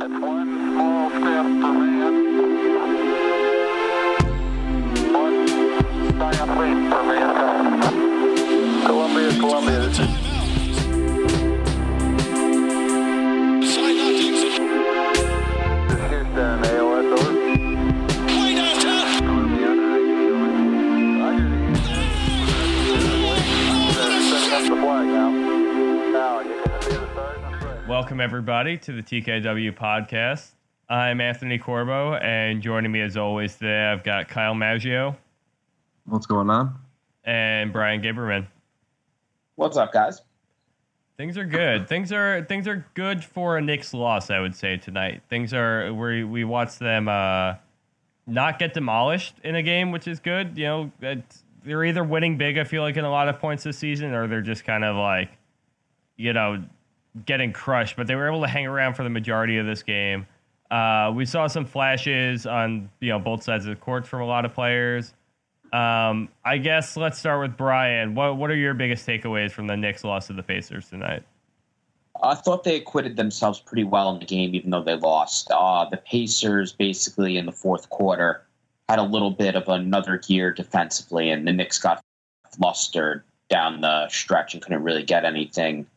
It's one small step for man, one giant leap for mankind. Columbia. This is Houston, AOS over. Welcome, everybody, to the TKW Podcast. I'm Anthony Corbo, and joining me, as always, today, I've got Kyle Maggio. What's going on? And Bryan Gibberman. What's up, guys? Things are good. Things are good for a Knicks loss, I would say, tonight. Things are we watched them not get demolished in a game, which is good. You know, they're either winning big, I feel like, in a lot of points this season, or they're just kind of like, you know, getting crushed. But they were able to hang around for the majority of this game. We saw some flashes on, you know, both sides of the court from a lot of players. I guess let's start with Bryan. What are your biggest takeaways from the Knicks loss to the Pacers tonight? I thought they acquitted themselves pretty well in the game, even though they lost. The Pacers, basically in the fourth quarter, had a little bit of another gear defensively, and the Knicks got flustered down the stretch and couldn't really get anything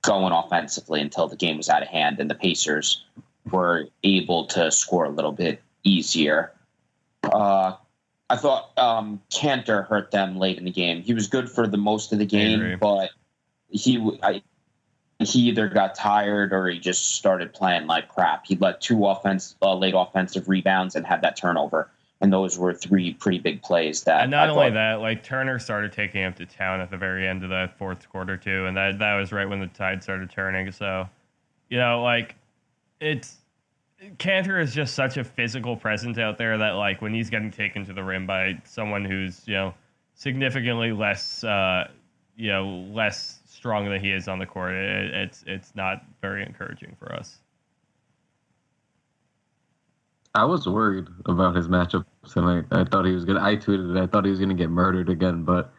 going offensively until the game was out of hand, and the Pacers were able to score a little bit easier. I thought Kanter hurt them late in the game. He was good for the most of the game, but he either got tired or he just started playing like crap. He let two late offensive rebounds and had that turnover, and those were three pretty big plays. And not only that, like Turner started taking him to town at the very end of that fourth quarter too, and that was right when the tide started turning. So, you know, like Kanter is just such a physical presence out there that, like, when he's getting taken to the rim by someone who's, you know, significantly less strong than he is on the court, it's not very encouraging for us. I was worried about his matchup tonight. I thought he was gonna. I tweeted it. I thought he was gonna get murdered again, but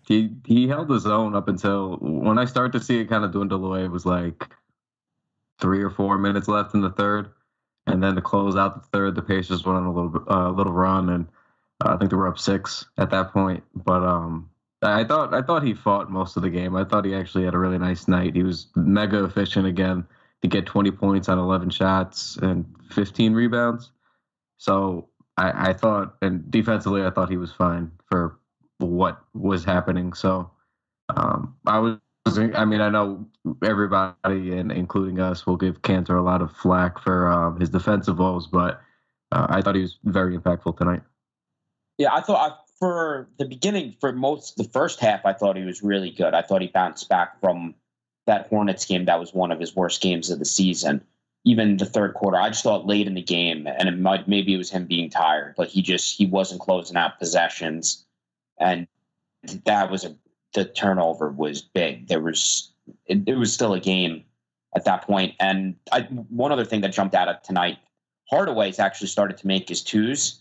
he held his own up until when I started to see it kind of dwindle away. It was like 3 or 4 minutes left in the third, and then to close out the third, the Pacers went on a little run, and I think they were up 6 at that point. But I thought he fought most of the game. I thought he actually had a really nice night. He was mega efficient again to get 20 points on 11 shots and 15 rebounds. So I thought, and defensively, I thought he was fine for what was happening. So I know everybody, and including us, will give Kanter a lot of flack for his defensive woes, but I thought he was very impactful tonight. Yeah, I thought for the beginning, for most the first half, I thought he was really good. I thought he bounced back from that Hornets game. That was one of his worst games of the season. Even the third quarter, I just thought late in the game, and maybe it was him being tired, but he wasn't closing out possessions, and that was the turnover was big. It was still a game at that point. And one other thing that jumped out at tonight, Hardaway's actually started to make his twos.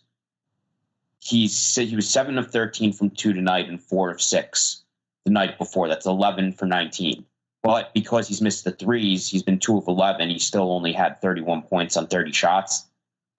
He was 7 of 13 from 2 tonight and 4 of 6 the night before. That's 11 for 19. But because he's missed the threes, he's been 2 of 11. He still only had 31 points on 30 shots.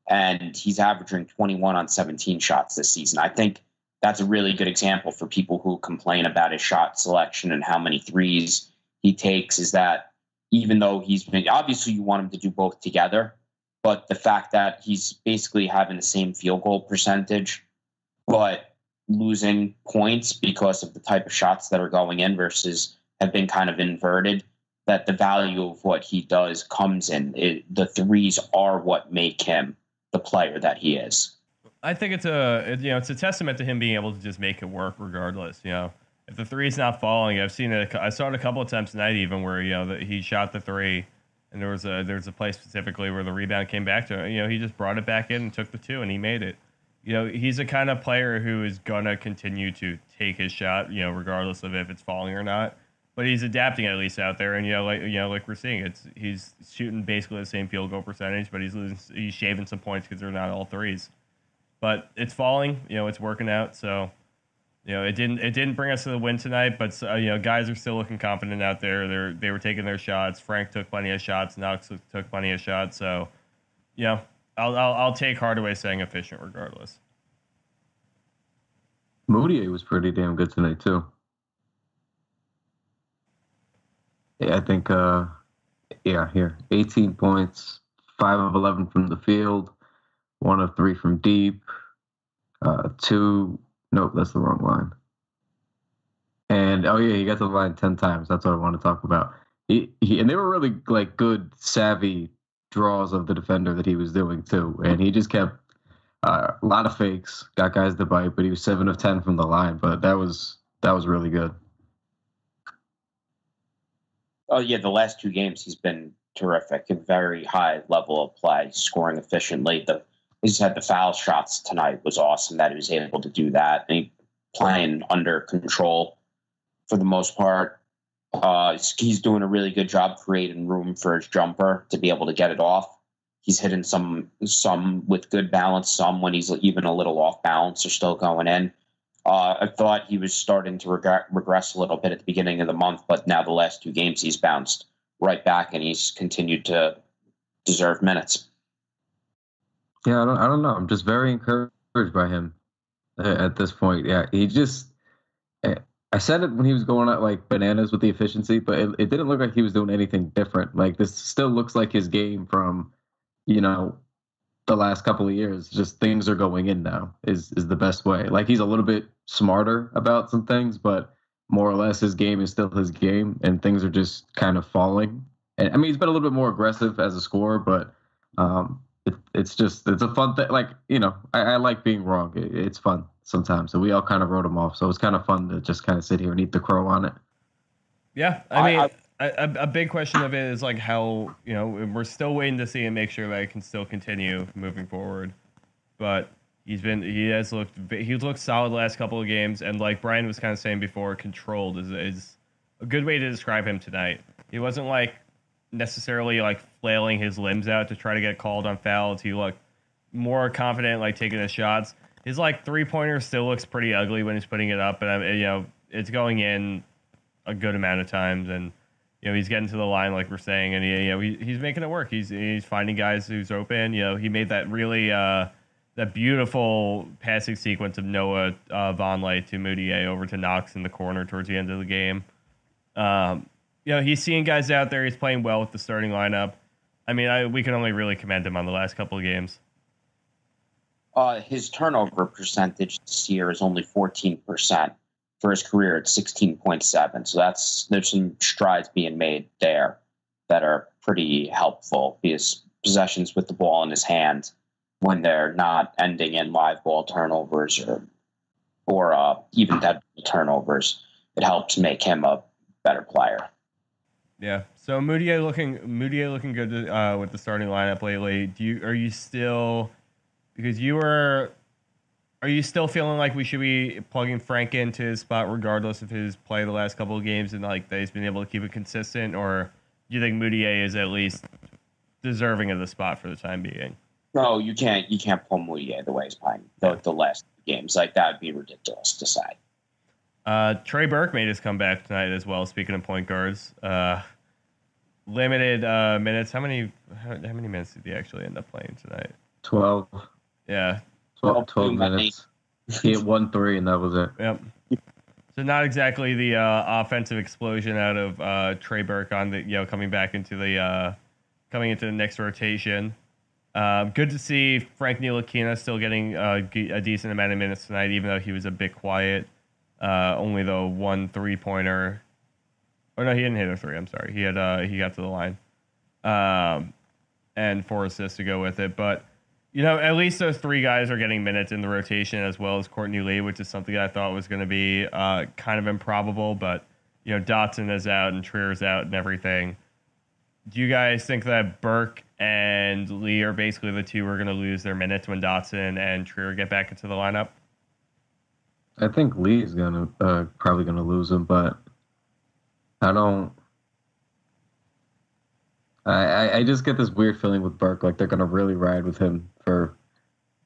And he's averaging 21 on 17 shots this season. I think that's a really good example for people who complain about his shot selection and how many threes he takes, is that even though obviously you want him to do both together, but the fact that he's basically having the same field goal percentage, but losing points because of the type of shots that are going in versus have been kind of inverted, that the value of what he does comes in. The threes are what make him the player that he is. I think it's a testament to him being able to just make it work regardless. You know, if the three's not falling, I saw it a couple of times tonight even where, you know, he shot the three, and there was a play specifically where the rebound came back to him. You know, he just brought it back in and took the 2, and he made it. You know, he's the kind of player who is gonna continue to take his shot, you know, regardless of if it's falling or not. But he's adapting at least out there, and like we're seeing, he's shooting basically the same field goal percentage, but he's shaving some points because they're not all threes. But it's falling, you know, it's working out. So It didn't bring us to the win tonight, but guys are still looking confident out there. They were taking their shots. Frank took plenty of shots. Knox took plenty of shots. So, I'll take Hardaway saying efficient regardless. Mudiay was pretty damn good tonight too. Yeah, I think. Here, 18 points, 5 of 11 from the field, 1 of 3 from deep, 2. Nope, that's the wrong line. And he got to the line 10 times. That's what I want to talk about. And they were really like good, savvy draws of the defender that he was doing too. And he just kept a lot of fakes, got guys to bite, but he was 7 of 10 from the line. But that was really good. Oh, yeah, the last 2 games he's been terrific. A very high level of play, scoring efficiently. He just had the foul shots tonight. Was awesome that he was able to do that. And he playing under control for the most part. He's doing a really good job creating room for his jumper to be able to get it off. He's hitting some with good balance, some when he's even a little off balance are still going in. I thought he was starting to regress a little bit at the beginning of the month, but now the last 2 games he's bounced right back and he's continued to deserve minutes. Yeah, I don't know. I'm just very encouraged by him at this point. Yeah, he just. I said it when he was going out like bananas with the efficiency, but it didn't look like he was doing anything different. Like this still looks like his game from, the last couple of years. Just things are going in now is the best way. Like he's a little bit smarter about some things, but more or less his game is still his game, and things are just kind of falling. And I mean, he's been a little bit more aggressive as a scorer, but it's a fun thing. Like, I like being wrong. It's fun sometimes. So we all kind of wrote him off. So it was kind of fun to just kind of sit here and eat the crow on it. Yeah. I mean, a big question of it is like how, we're still waiting to see and make sure that it can still continue moving forward. But he looked solid the last couple of games. And like Brian was kind of saying before, controlled is a good way to describe him tonight. He wasn't like necessarily like flailing his limbs out to try to get called on fouls. He looked more confident, like taking his shots. His like 3-pointer still looks pretty ugly when he's putting it up, and it's going in a good amount of times, and he's getting to the line like we're saying, and he's making it work. He's finding guys who's open. He made that really that beautiful passing sequence of Noah Vonleh to Mudiay over to Knox in the corner towards the end of the game. He's seeing guys out there. He's playing well with the starting lineup. I mean, we can only really commend him on the last couple of games. His turnover percentage this year is only 14%. For his career, it's 16.7. So there's some strides being made there that are pretty helpful. His possessions with the ball in his hand, when they're not ending in live ball turnovers or even dead turnovers, it helps make him a better player. Yeah. So Mudiay looking good with the starting lineup lately. Are you still feeling like we should be plugging Frank into his spot regardless of his play the last couple of games and like that he's been able to keep it consistent, or do you think Mudiay is at least deserving of the spot for the time being? No, you can't pull Mudiay the way he's playing the last games. Like that would be ridiculous to say. Trey Burke made his comeback tonight as well. Speaking of point guards, limited minutes. How many minutes did he actually end up playing tonight? 12. Yeah. 12 minutes. He hit 1-3, and that was it. Yep. So not exactly the offensive explosion out of Trey Burke on the coming into the next rotation. Good to see Frank Ntilikina still getting a decent amount of minutes tonight, even though he was a bit quiet. Only the 1 3-pointer. Oh no, he didn't hit a 3. I'm sorry. He got to the line, and 4 assists to go with it. But at least those 3 guys are getting minutes in the rotation, as well as Courtney Lee, which is something I thought was going to be kind of improbable. But Dotson is out and Trier's out and everything. Do you guys think that Burke and Lee are basically the 2 who are going to lose their minutes when Dotson and Trier get back into the lineup? I think Lee is probably gonna lose him, but I don't. I just get this weird feeling with Burke, like they're gonna really ride with him for,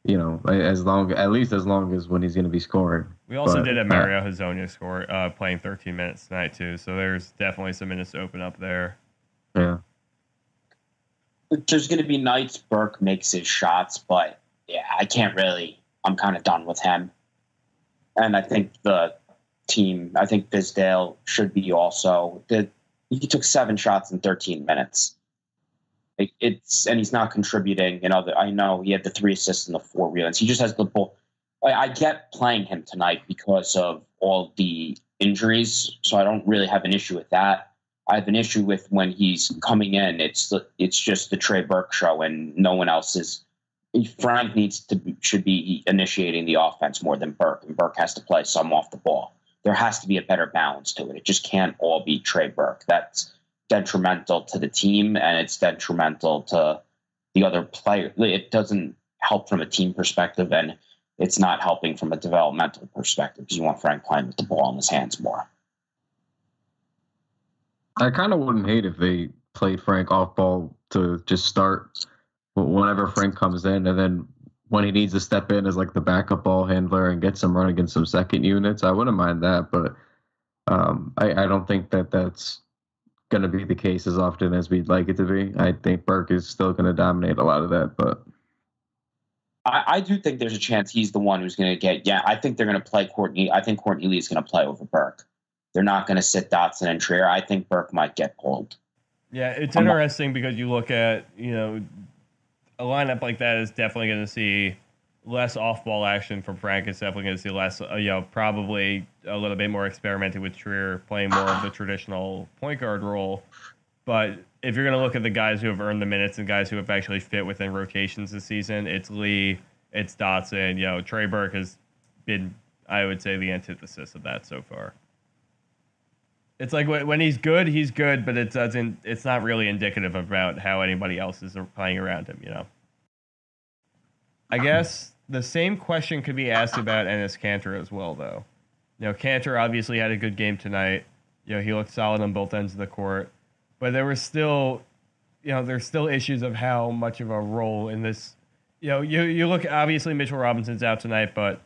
at least as long as when he's going to be scoring. We also did a Maggio Hezonja playing 13 minutes tonight too, so there's definitely some minutes to open up there. Yeah. There's going to be nights Burke makes his shots, but yeah, I'm kind of done with him. And I think the team, Fizdale should be also. He took 7 shots in 13 minutes. And he's not contributing. I know he had the 3 assists and the 4 rebounds. He just has the ball. I get playing him tonight because of all the injuries, so I don't really have an issue with that. I have an issue with when he's coming in. It's just the Trey Burke show, and no one else is. Frank should be initiating the offense more than Burke, and Burke has to play some off the ball. There has to be a better balance to it. It just can't all be Trey Burke. That's detrimental to the team, and it's detrimental to the other player. It doesn't help from a team perspective, and it's not helping from a developmental perspective because you want Frank playing with the ball in his hands more. I kind of wouldn't hate if they played Frank off ball to just start whenever Frank comes in, and then when he needs to step in as like the backup ball handler and get some run against some second units. I wouldn't mind that, but I don't think that's going to be the case as often as we'd like it to be. I think Burke is still going to dominate a lot of that, but I do think there's a chance he's the one who's going to get. Yeah, I think they're going to play Courtney. I think Courtney Lee is going to play over Burke. They're not going to sit Dotson and Trier. I think Burke might get pulled. Yeah, it's interesting because you look at, a lineup like that is definitely going to see less off-ball action from Frank. It's definitely going to see less, probably a little bit more experimenting with Trier, playing more of the traditional point guard role. But if you're going to look at the guys who have earned the minutes and guys who have actually fit within rotations this season, it's Lee, it's Dotson. Trey Burke has been, I would say, the antithesis of that so far. It's like when he's good, but it's not really indicative about how anybody else is playing around him, I guess the same question could be asked about Enes Kanter as well, though. Kanter obviously had a good game tonight. He looked solid on both ends of the court. But there was still, there's still issues of how much of a role in this. You look, obviously Mitchell Robinson's out tonight, but,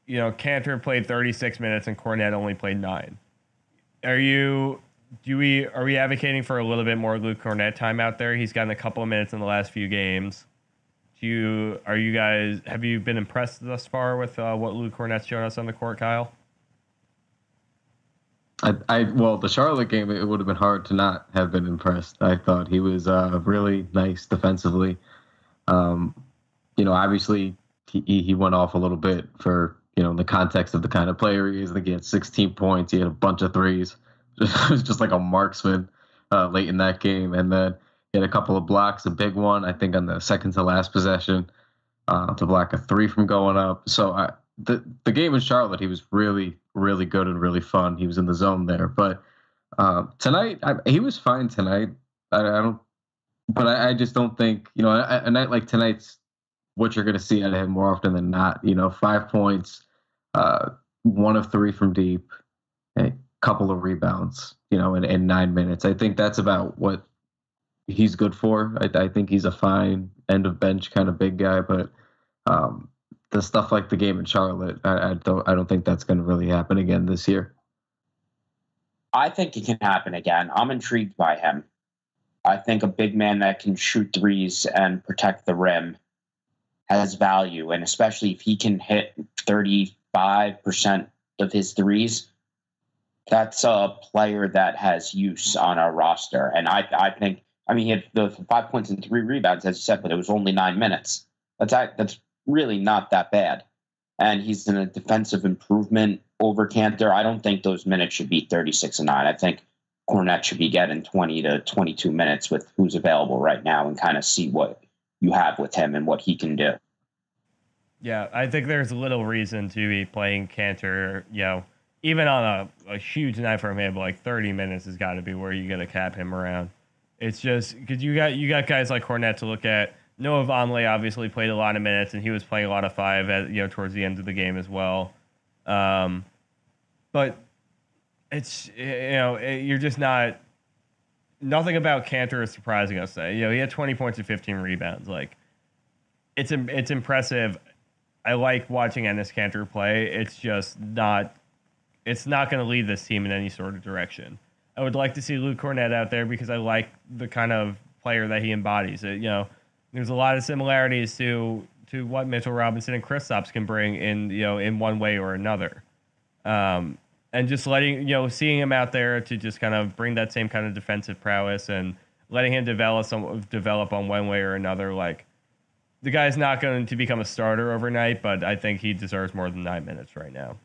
Kanter played 36 minutes and Kornet only played 9. Are we advocating for a little bit more Luke Kornet time out there? He's gotten a couple of minutes in the last few games. Have you been impressed thus far with what Luke Kornet's shown us on the court, Kyle? Well, the Charlotte game, it would have been hard to not have been impressed. I thought he was really nice defensively. Obviously he went off a little bit for, the context of the kind of player he is. I think he had 16 points. He had a bunch of threes. It was just like a marksman late in that game. And then he had a couple of blocks, a big one, I think on the second to last possession, to block a 3 from going up. So the game in Charlotte, he was really, really good and really fun. He was in the zone there. But tonight, he was fine tonight. I just don't think, a night like tonight's what you're going to see out of him more often than not. 5 points, 1 of 3 from deep, a couple of rebounds, in 9 minutes. I think that's about what he's good for. I think he's a fine end of bench kind of big guy, but the stuff like the game in Charlotte, I don't think that's going to really happen again this year. I think it can happen again. I'm intrigued by him. I think a big man that can shoot threes and protect the rim has value, and especially if he can hit 35% of his threes, that's a player that has use on our roster. And I think, he had the 5 points and 3 rebounds, as you said, but it was only 9 minutes. That's really not that bad. And he's in a defensive improvement over Kanter. I don't think those minutes should be 36 and 9. I think Kornet should be getting 20 to 22 minutes with who's available right now and kind of see what you have with him and what he can do. Yeah, I think there's little reason to be playing Kanter, even on a huge night from him, like 30 minutes has got to be where you got to cap him around. It's just because you got guys like Kornet to look at. Noah Vonleh obviously played a lot of minutes, and he was playing a lot of 5 towards the end of the game as well. But it's you're just not. Nothing about Kanter is surprising us. He had 20 points and 15 rebounds. Like it's impressive. I like watching Enes Kanter play. It's just not going to lead this team in any sort of direction. I would like to see Luke Kornet out there because I like the kind of player that he embodies. There's a lot of similarities to what Mitchell Robinson and Kristaps can bring in one way or another. And just seeing him out there to just kind of bring that same kind of defensive prowess and letting him develop on one way or another. Like, the guy's not going to become a starter overnight, but I think he deserves more than 9 minutes right now.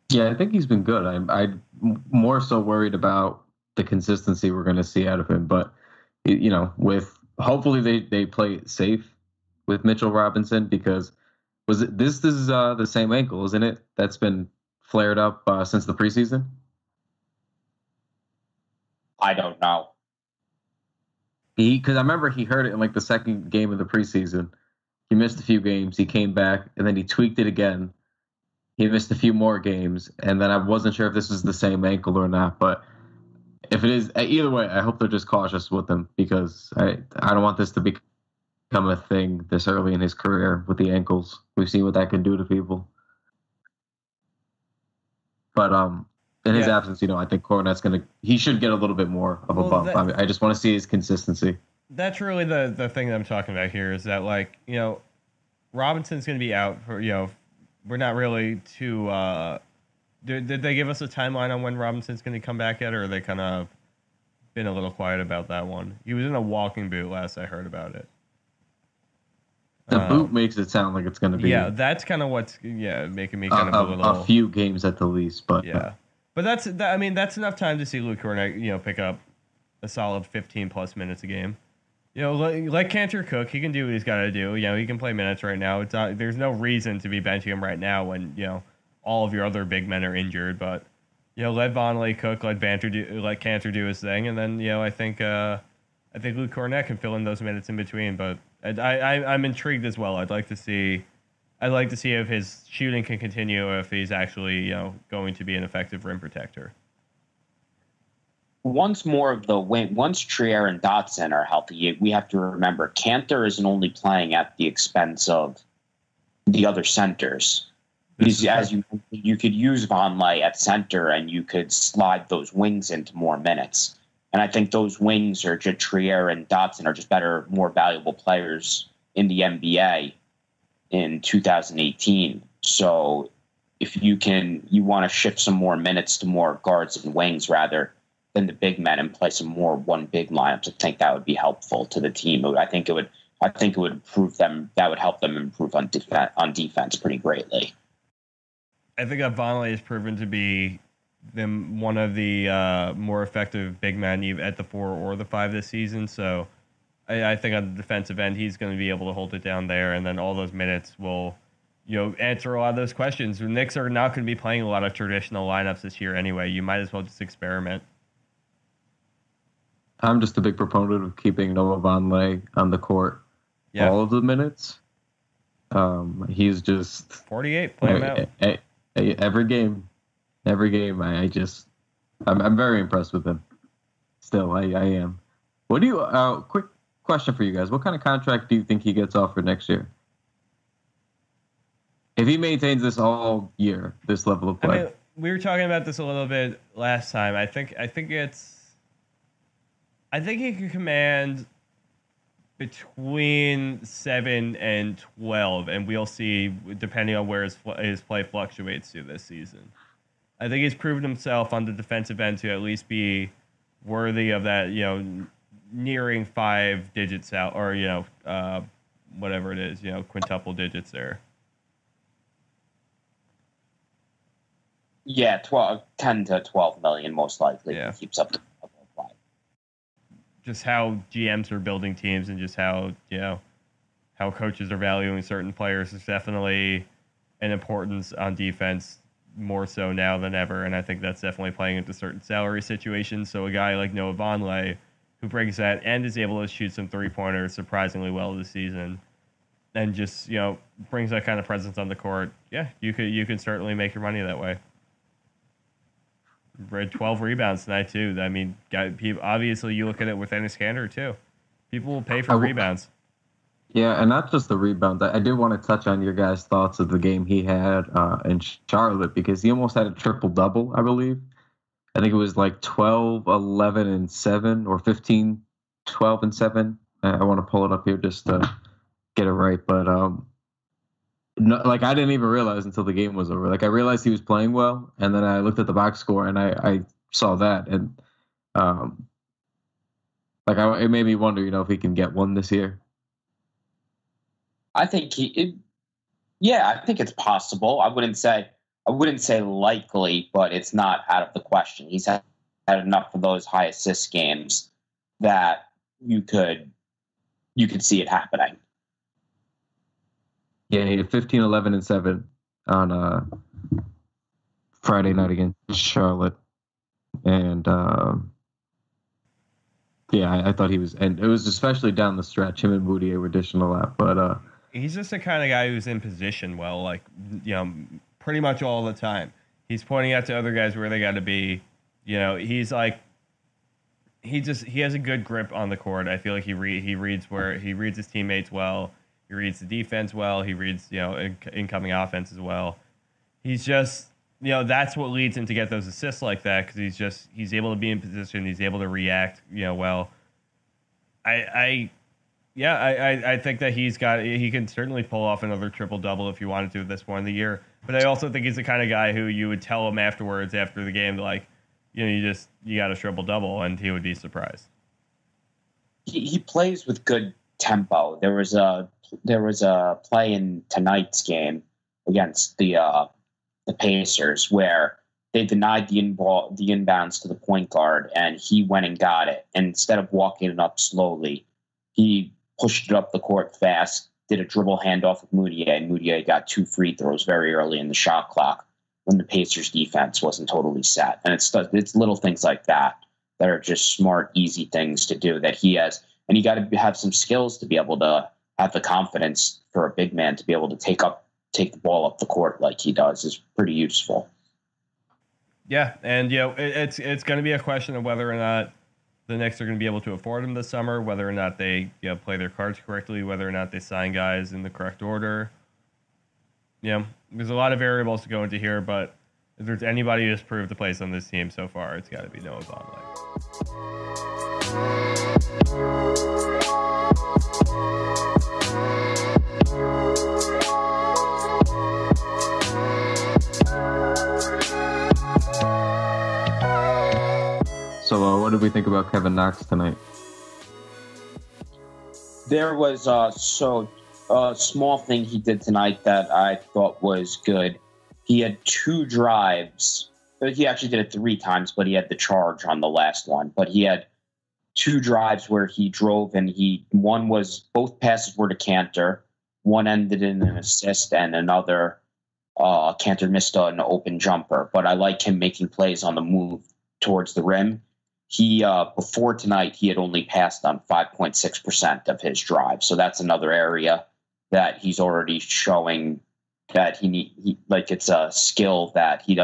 Yeah, I think he's been good. I'm more so worried about the consistency we're going to see out of him. But, with hopefully they play it safe with Mitchell Robinson, because this is the same ankle, isn't it? That's been flared up since the preseason. I don't know. Because I remember he hurt it in like the second game of the preseason. He missed a few games. He came back and then he tweaked it again. He missed a few more games, and then I wasn't sure if this was the same ankle or not. But if it is, either way, I hope they're just cautious with him, because I don't want this to become a thing this early in his career with the ankles. We've seen what that can do to people. But in his absence, I think Kornet's he should get a little bit more of a bump. I just want to see his consistency. That's really the thing that I'm talking about here, is that, Robinson's going to be out for, we're not really too. Did they give us a timeline on when Robinson's going to come back yet, or are they kind of been a little quiet about that one? He was in a walking boot last I heard about it. The boot makes it sound like it's going to be. Yeah, that's kind of what's making me kind of a little. A few games at the least, but yeah, but that's enough time to see Luke Kornet pick up a solid 15+ minutes a game. Let Kanter cook. He can do what he's got to do. He can play minutes right now. It's not, there's no reason to be benching him right now when all of your other big men are injured. But let Vonleh cook, let Kanter do his thing, and then I think Luke Kornet can fill in those minutes in between. But I'm intrigued as well. I'd like to see if his shooting can continue, if he's actually going to be an effective rim protector. Once Trier and Dotson are healthy, we have to remember Kanter isn't only playing at the expense of the other centers. Because as you could use Vonleh at center, and you could slide those wings into more minutes. And I think those wings, or Trier and Dotson, are just better, more valuable players in the NBA in 2018. So if you want to shift some more minutes to more guards and wings rather than the big men, and play some more one big lineups, I think that would be helpful to the team. I think it would improve them. That would help them improve on defense pretty greatly. I think that Vonleh has proven to be one of the more effective big men at the 4 or the 5 this season. So I think on the defensive end, he's going to be able to hold it down there, and then all those minutes will answer a lot of those questions. The Knicks are not going to be playing a lot of traditional lineups this year anyway. You might as well just experiment. I'm just a big proponent of keeping Noah Vonleh on the court all of the minutes. He's just 48. Play him out every game. I'm very impressed with him. Still, I am. What do you? Quick question for you guys: what kind of contract do you think he gets offered next year? If he maintains this all year, this level of play. We were talking about this a little bit last time. I think he could command between 7 and 12, and we'll see depending on where his play fluctuates to this season. I think he's proven himself on the defensive end to at least be worthy of that, nearing 5 digits out, or whatever it is, quintuple digits there. Yeah, 10 to 12 million most likely. Yeah. He keeps up the play. Just how GMs are building teams, and just how how coaches are valuing certain players is definitely an importance on defense, more so now than ever, and I think that's definitely playing into certain salary situations. So a guy like Noah Vonleh, who brings that and is able to shoot some 3-pointers surprisingly well this season, and just brings that kind of presence on the court, you can certainly make your money that way. Read 12 rebounds tonight too. I mean, obviously you look at it with Enes Kanter too. People will pay for rebounds. Yeah, and not just the rebounds. I did want to touch on your guys' thoughts of the game he had in Charlotte, because he almost had a triple-double, I believe. I think it was like 12, 11, and 7, or 15, 12, and 7. I want to pull it up here just to get it right. But, no, like, I didn't even realize until the game was over. Like, I realized he was playing well, and then I looked at the box score, and I saw that. And, it made me wonder, if he can get one this year. I think I think it's possible. I wouldn't say likely, but it's not out of the question. He's had enough of those high assist games that you could see it happening. Yeah, he had 15, 11, and 7 on Friday night against Charlotte. And I thought he was, and it was especially down the stretch. Him and Mudiay were dishing a lot, but he's just the kind of guy who's in position well, like, pretty much all the time. He's pointing out to other guys where they got to be. He's like, he has a good grip on the court. I feel like he reads his teammates well. He reads the defense well. He reads, incoming offense as well. He's just, that's what leads him to get those assists like that, because he's able to be in position. He's able to react, well. I think that he can certainly pull off another triple-double if you wanted to at this point in the year. But I also think he's the kind of guy who you would tell him afterwards, after the game, like, you got a triple-double, and he would be surprised. He plays with good tempo. There was a play in tonight's game against the Pacers where they denied the inbounds to the point guard, and he went and got it. And instead of walking it up slowly, he pushed it up the court fast, did a dribble handoff with Mudiay, and Mudiay got 2 free throws very early in the shot clock when the Pacers defense wasn't totally set. And it's little things like that are just smart, easy things to do that he has. And you got to have some skills to be able to have the confidence for a big man to be able to take the ball up the court like he does is pretty useful. Yeah, and it's going to be a question of whether or not the Knicks are going to be able to afford him this summer, whether or not they play their cards correctly, whether or not they sign guys in the correct order. There's a lot of variables to go into here, but if there's anybody who's proved the place on this team so far, it's got to be Noah Vonleh. So what did we think about Kevin Knox tonight? There was a small thing he did tonight that I thought was good. He had 2 drives. He actually did it 3 times, but he had the charge on the last one. But he had 2 drives where he drove, and one was, both passes were to Kanter. One ended in an assist, and another Kanter missed an open jumper. But I like him making plays on the move towards the rim. He before tonight, he had only passed on 5.6% of his drive. So that's another area that he's already showing that it's a skill that he's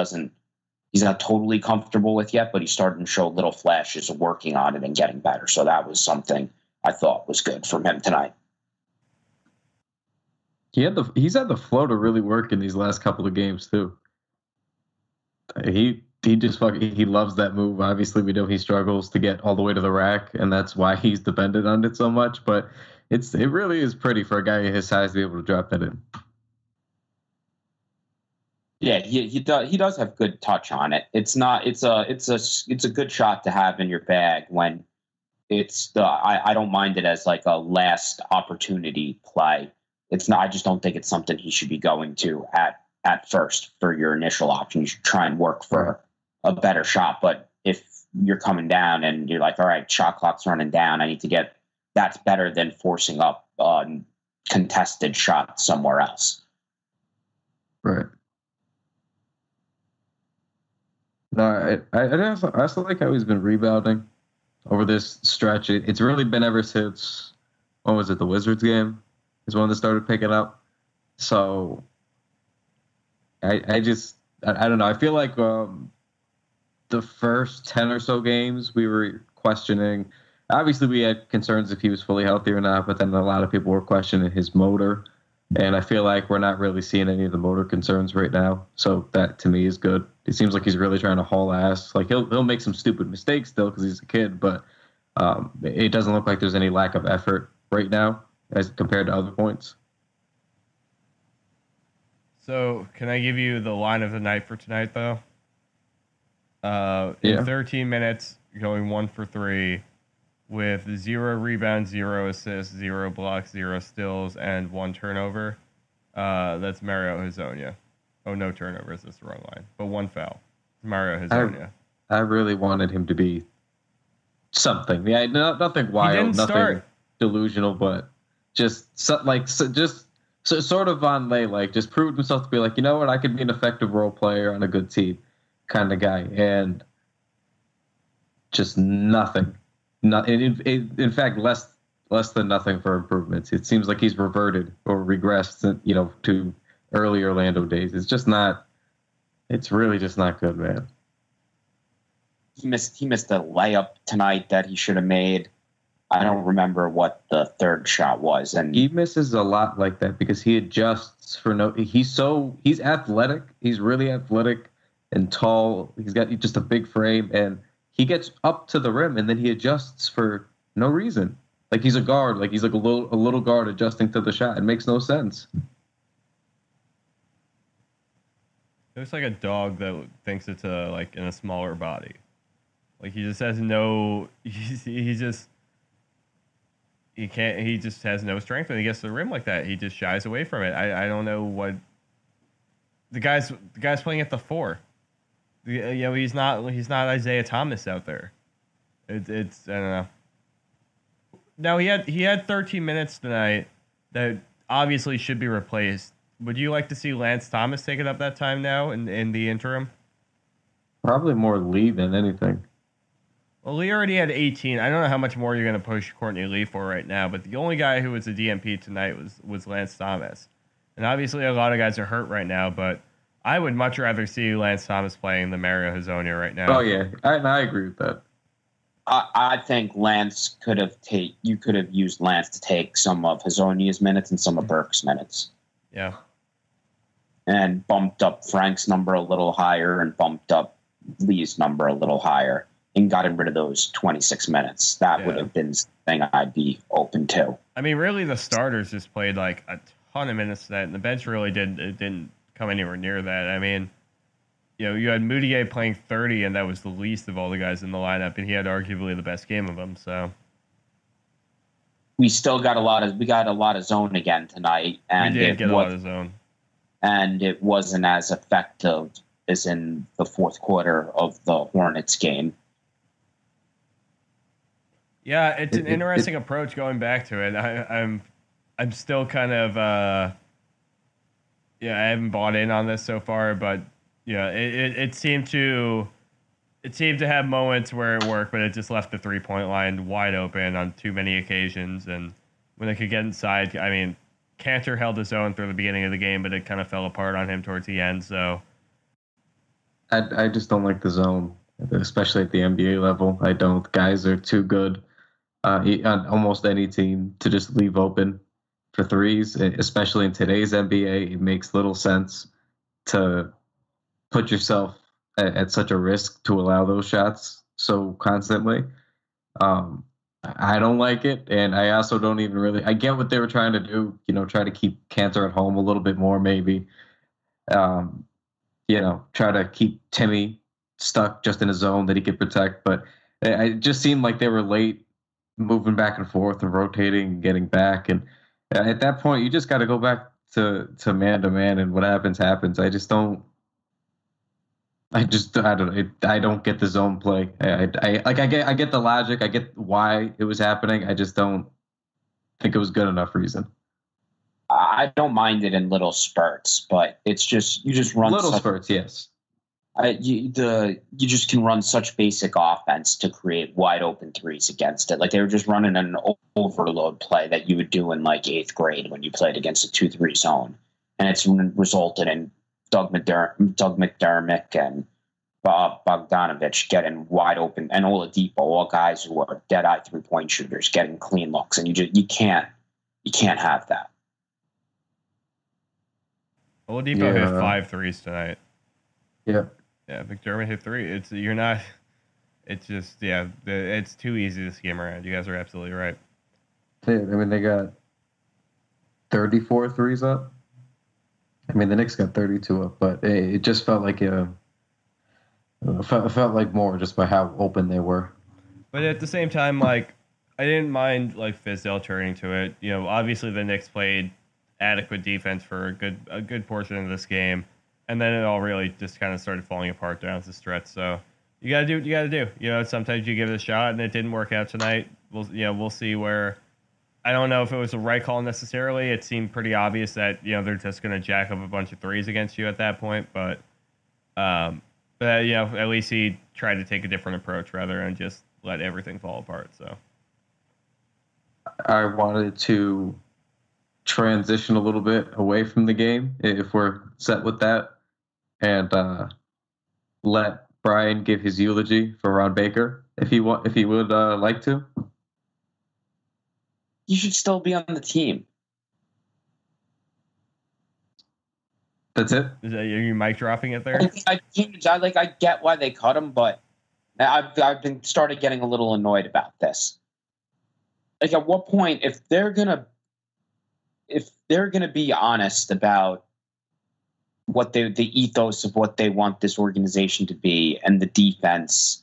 not totally comfortable with yet, but he's starting to show little flashes of working on it and getting better. So that was something I thought was good from him tonight. He's had the flow to really work in these last couple of games too. He just he loves that move. Obviously, we know he struggles to get all the way to the rack, and that's why he's dependent on it so much. But it really is pretty for a guy his size to be able to drop that in. Yeah, he does have good touch on it. It's a good shot to have in your bag when I don't mind it as like a last opportunity play. It's not. I just don't think it's something he should be going to at first for your initial option. You should try and work for a better shot. But if you're coming down and you're like, all right, shot clock's running down, I need to get, that's better than forcing up contested shot somewhere else. Right. No, I also like how he's been rebounding over this stretch. It's really been ever since, when was it, the Wizards game is when they started picking up. So I don't know. I feel like the first 10 or so games we were questioning, obviously we had concerns if he was fully healthy or not, but then a lot of people were questioning his motor. And I feel like we're not really seeing any of the motor concerns right now. So that, to me, is good. It seems like he's really trying to haul ass. Like, he'll make some stupid mistakes still because he's a kid, but it doesn't look like there's any lack of effort right now as compared to other points. So, can I give you the line of the night for tonight, though? In 13 minutes, going 1 for 3, with 0 rebounds, 0 assists, 0 blocks, 0 steals, and 1 turnover. That's Maggio Hezonja. Oh, no turnovers. That's the wrong line. But 1 foul. Maggio Hezonja. I really wanted him to be something. Yeah, nothing wild, nothing delusional, but just sort of Vonleh, like, just proved himself to be like, you know what, I could be an effective role player on a good team kind of guy. And just nothing. In fact, less than nothing for improvements. It seems like he's reverted or regressed, to early Orlando days. It's just not. It's really just not good, man. He missed a layup tonight that he should have made. I don't remember what the third shot was, and he misses a lot like that because he adjusts for no. He's athletic. He's really athletic and tall. He's got just a big frame and. He gets up to the rim and then he adjusts for no reason. Like he's a guard, like he's like a little guard adjusting to the shot. It makes no sense. It looks like a dog that thinks it's in a smaller body. Like he just has no. He just has no strength when he gets to the rim like that. He just shies away from it. I don't know what. The guy's playing at the 4. He's not Isaiah Thomas out there. It's I don't know. Now he had 13 minutes tonight that obviously should be replaced. Would you like to see Lance Thomas taking up that time now in the interim? Probably more Lee than anything. Well, Lee already had 18. I don't know how much more you're going to push Courtney Lee for right now, but the only guy who was a DMP tonight was Lance Thomas. And obviously a lot of guys are hurt right now, but I would much rather see Lance Thomas playing than Maggio Hezonja right now. Oh yeah, I agree with that. I think Lance you could have used Lance to take some of Hezonja's minutes and some of Burke's minutes. Yeah, and bumped up Frank's number a little higher and bumped up Lee's number a little higher and gotten rid of those 26 minutes. That would have been something I'd be open to. I mean, really, the starters just played like a ton of minutes tonight, and the bench really didn't come anywhere near that. I mean, you had Mudiay playing 30, and that was the least of all the guys in the lineup, and he had arguably the best game of them. So we still got a lot of zone again tonight, and we did get a lot of zone, and it wasn't as effective as in the fourth quarter of the Hornets game. Yeah, it's an interesting approach going back to it. I'm still kind of. I haven't bought in on this so far, but it seemed to have moments where it worked, but it just left the 3-point line wide open on too many occasions. And when they could get inside, I mean, Kanter held his own through the beginning of the game, but it kind of fell apart on him towards the end. So I just don't like the zone, especially at the NBA level. I don't. Guys are too good on almost any team to just leave open for threes, especially in today's NBA. It makes little sense to put yourself at such a risk to allow those shots so constantly. I don't like it, and I also don't even really. I get what they were trying to do. Try to keep Kanter at home a little bit more, maybe. Try to keep Timmy stuck just in a zone that he could protect. But it just seemed like they were late, moving back and forth and rotating and getting back. And at that point, you just got to go back to man, and what happens. I don't get the zone play. I get the logic. I get why it was happening. I just don't think it was good enough reason. I don't mind it in little spurts, but it's just you just run little spurts. Yes. You just can run such basic offense to create wide open threes against it. Like they were just running an overload play that you would do in like 8th grade when you played against a 2-3 zone, and it's resulted in Doug McDermott and Bogdanovich getting wide open, and Oladipo, all guys who are dead-eye three-point shooters getting clean looks, and you can't have that. Oladipo hit 5 threes tonight. Yeah. Yeah, McDermott hit 3. It's just it's too easy to scheme around. You guys are absolutely right. I mean, they got 34 threes up. I mean, the Knicks got 32 up, but it just felt like felt like more just by how open they were. But at the same time, like, I didn't mind like Fizdale turning to it. You know, obviously the Knicks played adequate defense for a good portion of this game, and then it all really just kind of started falling apart down the stretch. So you gotta do what you gotta do. You know, sometimes you give it a shot, and it didn't work out tonight. We'll see where. I don't know if it was the right call necessarily. It seemed pretty obvious that they're just gonna jack up a bunch of threes against you at that point, but at least he tried to take a different approach rather than just let everything fall apart. So I wanted to transition a little bit away from the game, if we're set with that, and let Brian give his eulogy for Ron Baker, if he would like to. You should still be on the team. That's it? Is that you mic dropping it there? I get why they cut him, but I've been started getting a little annoyed about this. Like, at what point, if they're gonna be honest about what the ethos of what they want this organization to be and the defense,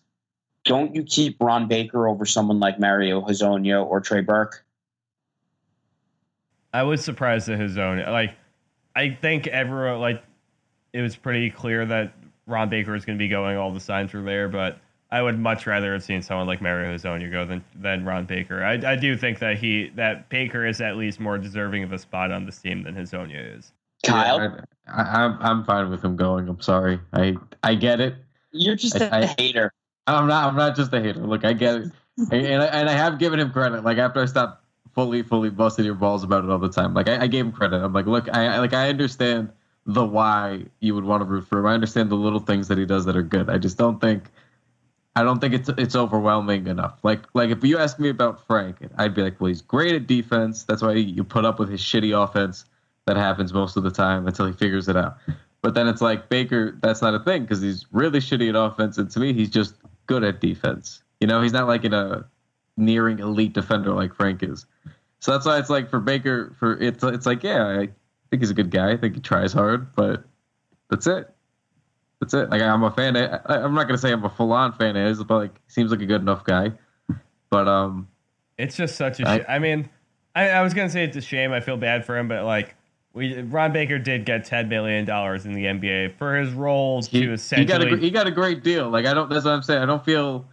don't you keep Ron Baker over someone like Mario Hezonja or Trey Burke? I was surprised at Hezonja. Like, I think everyone, like, it was pretty clear that Ron Baker was going to be going. All the signs were there, but I would much rather have seen someone like Mario Hezonja go than Ron Baker. I do think that Baker is at least more deserving of a spot on this team than Hezonja is. Kyle, yeah, I'm fine with him going. I'm sorry. I get it. You're just a hater. I'm not just a hater. Look, I get it, and I have given him credit. Like, after I stopped fully busting your balls about it all the time, like, I gave him credit. I'm like, look, I understand the why you would want to root for him. I understand the little things that he does that are good. I just don't think it's overwhelming enough. Like if you ask me about Frank, I'd be like, well, he's great at defense. That's why you put up with his shitty offense that happens most of the time until he figures it out. But then it's like Baker, that's not a thing because he's really shitty at offense, and to me, he's just good at defense. He's not like a nearing elite defender like Frank is. So that's why it's like for Baker, it's like, yeah, I think he's a good guy. I think he tries hard, but that's it. That's it. Like, I'm a fan. I'm not gonna say I'm a full-on fan of his, but like, seems like a good enough guy. But it's just such a shame. I mean, I was gonna say it's a shame. I feel bad for him, but like, Ron Baker did get $10 million in the NBA for his role to essentially. He got a great deal. Like, that's what I'm saying. I don't feel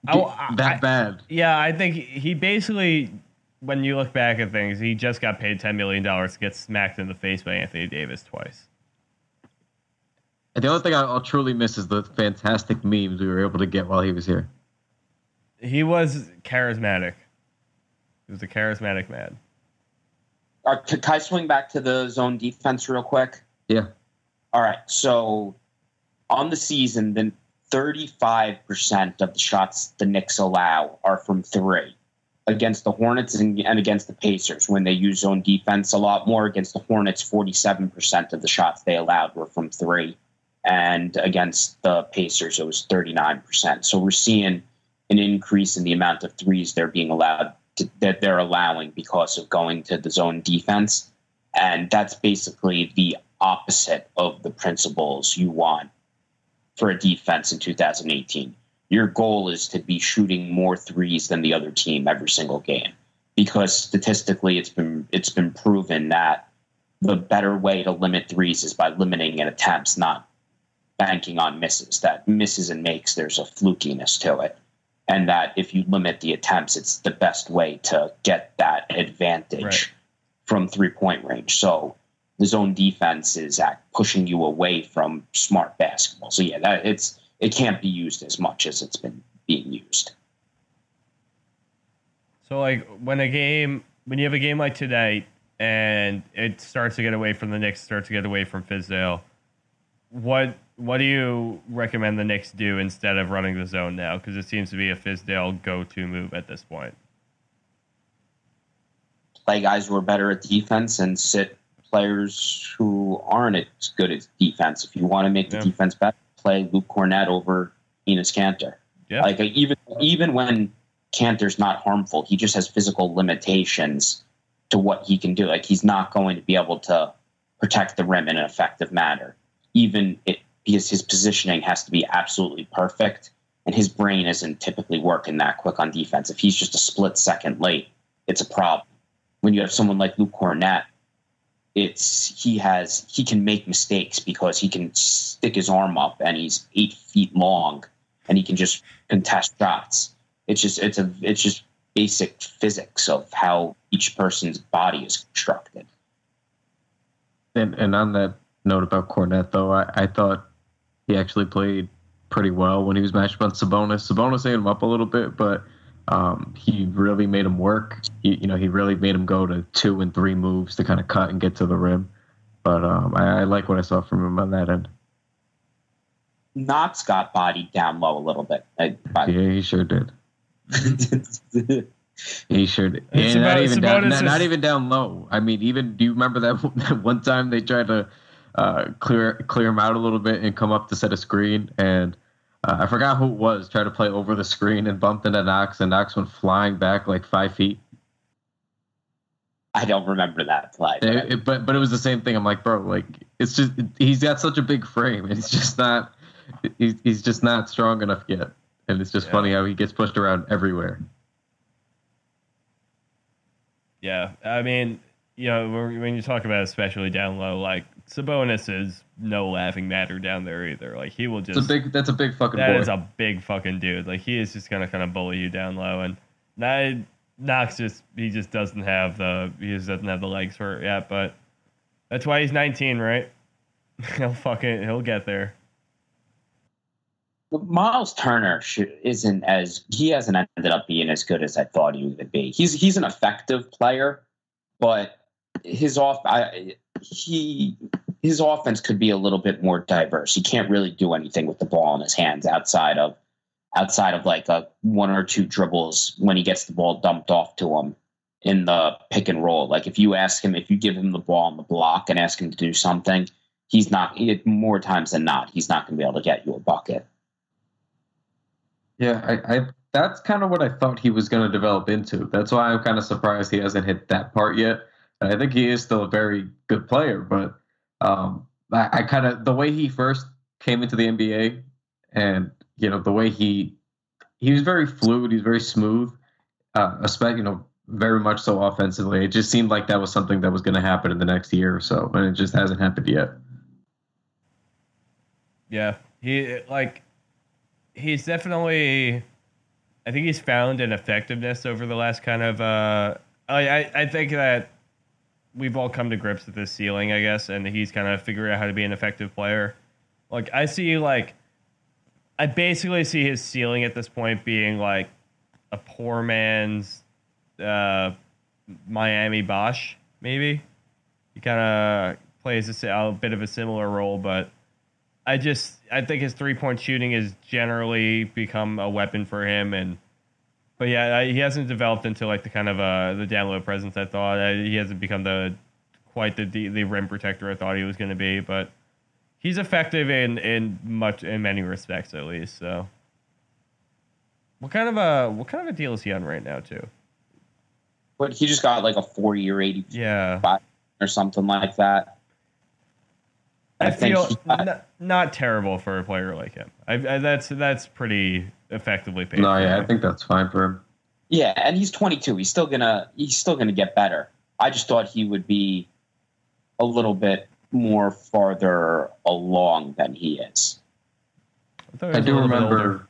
that bad. Yeah, I think he basically, when you look back at things, he just got paid $10 million to get smacked in the face by Anthony Davis twice. And the only thing I'll truly miss is the fantastic memes we were able to get while he was here. He was charismatic. He was a charismatic man. Can I swing back to the zone defense real quick? Yeah. All right. So on the season, then 35% of the shots the Knicks allow are from three. Against the Hornets and against the Pacers, when they use zone defense a lot more. Against the Hornets, 47% of the shots they allowed were from three. And against the Pacers, it was 39%. So we're seeing an increase in the amount of threes that they're allowing because of going to the zone defense. And that's basically the opposite of the principles you want for a defense in 2018. Your goal is to be shooting more threes than the other team every single game, because statistically it's been proven that the better way to limit threes is by limiting attempts, not banking on misses. That misses and makes, there's a flukiness to it. And that if you limit the attempts, it's the best way to get that advantage from three-point range. So the zone defense is pushing you away from smart basketball. So yeah, it can't be used as much as it's been being used. So like when you have a game like tonight and it starts to get away from the Knicks, starts to get away from Fizdale, what what do you recommend the Knicks do instead of running the zone now? Because it seems to be a Fizdale go-to move at this point. Play guys who are better at defense and sit players who aren't as good at defense. If you want to make the defense better, play Luke Kornet over Enes Kanter. Yeah. Like even when Kanter's not harmful, he just has physical limitations to what he can do. Like he's not going to be able to protect the rim in an effective manner. Because his positioning has to be absolutely perfect, and his brain isn't typically working that quick on defense. If he's just a split second late, it's a problem. When you have someone like Luke Kornet, he can make mistakes because he can stick his arm up and he's 8 feet long and he can just contest shots. It's just basic physics of how each person's body is constructed. And on that note about Kornet, though, I thought he actually played pretty well when he was matched up on Sabonis. Sabonis ate him up a little bit, but he really made him work. He really made him go to 2 and 3 moves to kind of cut and get to the rim. But I like what I saw from him on that end. Knox got bodied down low a little bit. Yeah, he sure did. He sure did. And not even down low. I mean, do you remember that one time they tried to clear him out a little bit and come up to set a screen, and I forgot who it was, tried to play over the screen and bumped into Knox, and Knox went flying back like 5 feet. I don't remember that play. But it was the same thing. I'm like, bro, like it's just he's got such a big frame, and he's just not strong enough yet. And it's just funny how he gets pushed around everywhere. Yeah, I mean, when you talk about especially down low, like Sabonis is no laughing matter down there either. Like he will just that's a big fucking that boy. is a big fucking dude. Like he is just gonna kind of bully you down low, and Knox just doesn't have the legs for it yet. But that's why he's 19, right? He'll get there. Miles Turner hasn't ended up being as good as I thought he would be. He's an effective player, but his offense could be a little bit more diverse. He can't really do anything with the ball in his hands outside of like a 1 or 2 dribbles when he gets the ball dumped off to him in the pick and roll. Like if you give him the ball on the block and ask him to do something, more times than not, he's not going to be able to get you a bucket. Yeah, I that's kind of what I thought he was going to develop into. That's why I'm kind of surprised he hasn't hit that part yet. And I think he is still a very good player, but I kind of the way he first came into the NBA, and the way he was very fluid, he's very smooth, especially very much so offensively. It just seemed like that was something that was going to happen in the next year or so, and it just hasn't happened yet. Yeah, he's definitely, I think he's found an effectiveness over the last kind of, I think that we've all come to grips with this ceiling, I guess, and he's kind of figuring out how to be an effective player. Like, I basically see his ceiling at this point being like a poor man's Miami Bosch, maybe. He kind of plays a bit of a similar role, but I think his 3-point shooting has generally become a weapon for him, but yeah, he hasn't developed into like the kind of the down low presence I thought. He hasn't become quite the rim protector I thought he was going to be, but he's effective in many respects at least. So, what kind of a deal is he on right now too? But he just got like a 4-year 85 or something like that. I feel not terrible for a player like him. That's pretty effectively paid. No, yeah, I think that's fine for him. Yeah, and he's 22. He's still gonna get better. I just thought he would be a little bit more farther along than he is. I do remember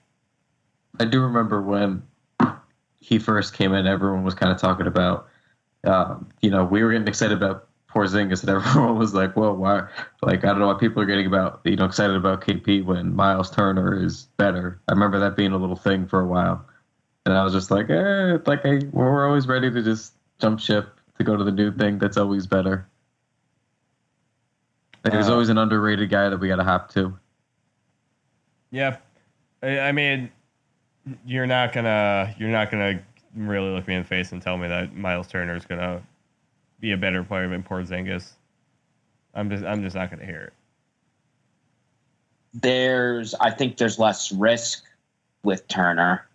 when he first came in, everyone was kind of talking about, we were getting excited about Porzingis, and everyone was like, "Well, why?" Like, I don't know why people are getting excited about KP when Miles Turner is better. I remember that being a little thing for a while, and I was just like, we're always ready to just jump ship to go to the new thing that's always better. Like, there's always an underrated guy that we got to hop to. Yeah, I mean, you're not gonna really look me in the face and tell me that Miles Turner is gonna be a better player than Porzingis. I'm just not gonna hear it. I think there's less risk with Turner.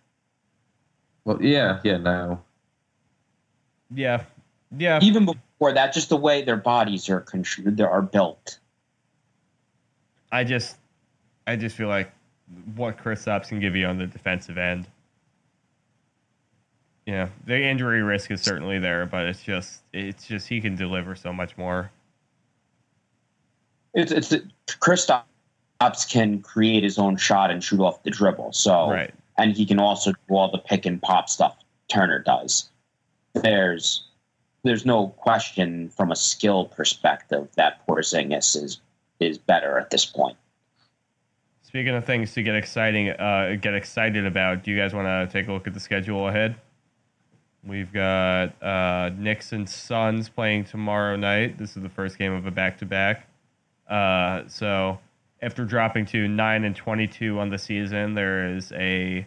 Well, yeah, now. Yeah. Even before that, just the way their bodies are built. I just feel like what Kristaps can give you on the defensive end. Yeah, the injury risk is certainly there, but it's just he can deliver so much more. Kristaps can create his own shot and shoot off the dribble. So right. And he can also do all the pick and pop stuff Turner does. There's no question from a skill perspective that Porzingis is better at this point. Speaking of things to get excited about, do you guys want to take a look at the schedule ahead? We've got Knicks and Suns playing tomorrow night. This is the first game of a back-to-back. So after dropping to 9-22 on the season, there is a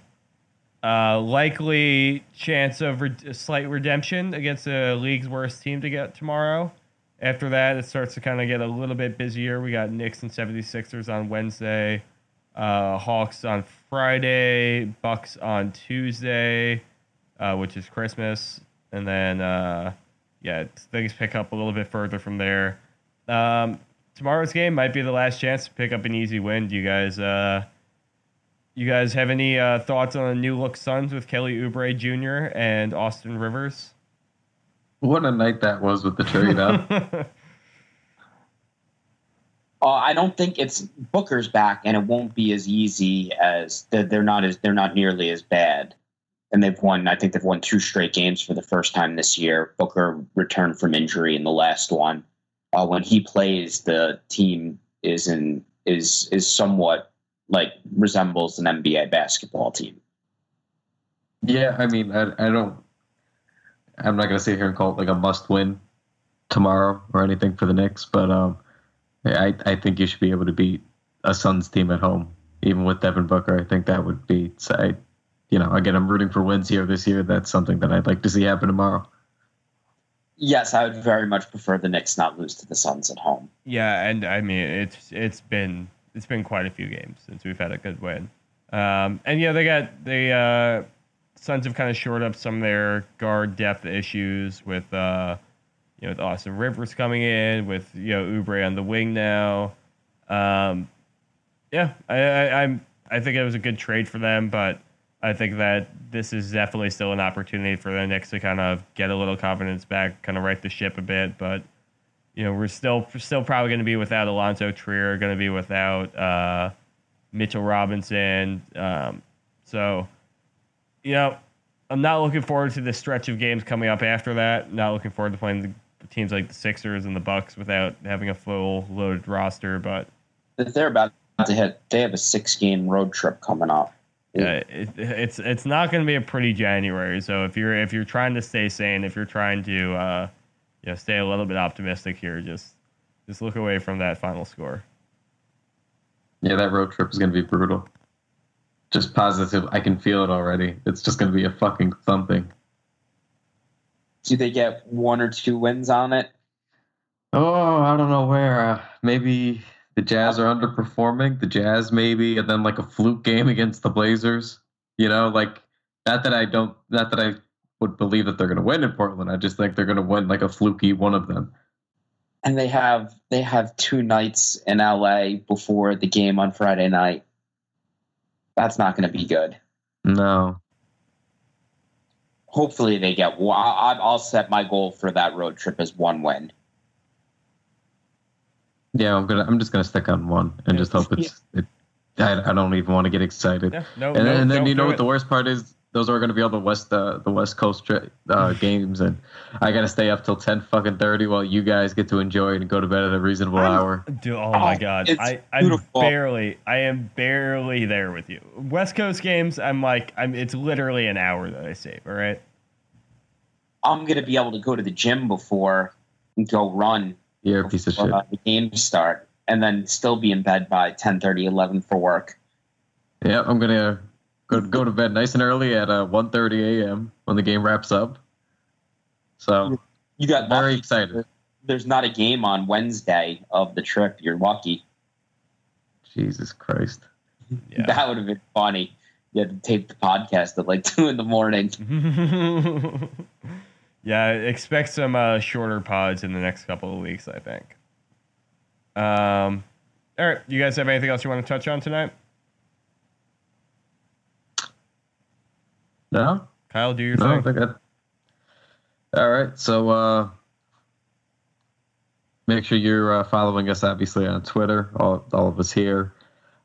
likely chance of slight redemption against the league's worst team to get tomorrow. After that, it starts to kind of get a little bit busier. We got Knicks and 76ers on Wednesday, Hawks on Friday, Bucks on Tuesday, which is Christmas. And then, things pick up a little bit further from there. Tomorrow's game might be the last chance to pick up an easy win. Do you guys have any thoughts on the new look Suns with Kelly Oubre Jr. and Austin Rivers? What a night that was with the trade up. I don't think it's Booker's back, and it won't be as easy as they're not nearly as bad. And I think they've won 2 straight games for the first time this year. Booker returned from injury in the last one. When he plays, the team is somewhat like resembles an NBA basketball team. Yeah, I mean, I'm not going to sit here and call it like a must-win tomorrow or anything for the Knicks, but I think you should be able to beat a Suns team at home, even with Devin Booker. I think that would be, again, I'm rooting for wins here this year. That's something that I'd like to see happen tomorrow. Yes, I would very much prefer the Knicks not lose to the Suns at home. Yeah, and I mean it's been quite a few games since we've had a good win. The Suns have kind of shored up some of their guard depth issues with with Austin Rivers coming in, with Oubre on the wing now. I think it was a good trade for them, but I think that this is definitely still an opportunity for the Knicks to kind of get a little confidence back, kind of right the ship a bit. But we're still probably going to be without Alonzo Trier, going to be without Mitchell Robinson. So I'm not looking forward to the stretch of games coming up after that. Not looking forward to playing the teams like the Sixers and the Bucks without having a full loaded roster. But they're about to hit. They have a 6-game road trip coming up. Yeah, it's not going to be a pretty January. So if you're trying to stay sane, if you're trying to stay a little bit optimistic here, just look away from that final score. Yeah, that road trip is going to be brutal. Just positive. I can feel it already. It's just going to be a fucking thumping. Do they get 1 or 2 wins on it? Oh, I don't know where. Maybe the Jazz are underperforming. The Jazz maybe, and then like a fluke game against the Blazers. Not that I would believe that they're going to win in Portland. I just think they're going to win like a fluky one of them. And they have 2 nights in LA before the game on Friday night. That's not going to be good. No. Hopefully they get one. I'll set my goal for that road trip as 1 win. Yeah, I'm just gonna stick on 1 and just hope I don't even want to get excited. Yeah, and then what the worst part is? Those are going to be all the West Coast games, and I got to stay up till 10:30 while you guys get to enjoy it and go to bed at a reasonable hour. Dude, oh my God, I am barely there with you. West Coast games, it's literally an hour that I save. All right, I'm gonna be able to go to the gym before and go run. You're a piece of shit. The games start, and then still be in bed by 10:30, 11 for work. Yeah, I'm gonna go to bed nice and early at 1:30 a.m. when the game wraps up. So You got very lucky. excited. There's not a game on Wednesday of the trip. You're lucky. Jesus Christ. Yeah. That would have been funny. You had to tape the podcast at like 2 a.m. Yeah, expect some shorter pods in the next couple of weeks, I think. All right, you guys have anything else you want to touch on tonight? No? Kyle, do your No, I thing. think all right, so make sure you're following us, obviously, on Twitter, all of us here.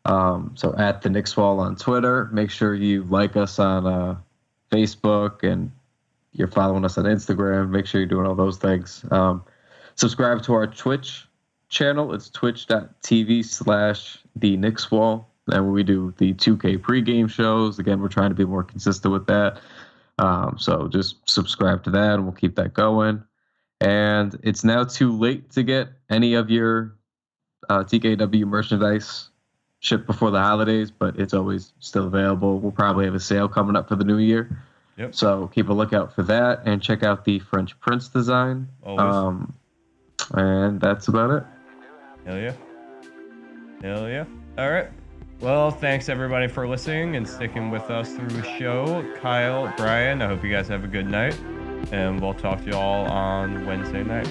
So at the Knicks Wall on Twitter. Make sure you like us on Facebook, and you're following us on Instagram. Make sure you're doing all those things. Subscribe to our Twitch channel. It's twitch.tv/the Knicks Wall. And we do the 2K pregame shows. Again, we're trying to be more consistent with that. So just subscribe to that, and we'll keep that going. And it's now too late to get any of your TKW merchandise shipped before the holidays, but it's always still available. We'll probably have a sale coming up for the new year. Yep. So keep a lookout for that, and check out the French Prince design. Always. And that's about it. Hell yeah. Hell yeah. All right. Well, thanks everybody for listening and sticking with us through the show. Kyle, Brian, I hope you guys have a good night, and we'll talk to you all on Wednesday night.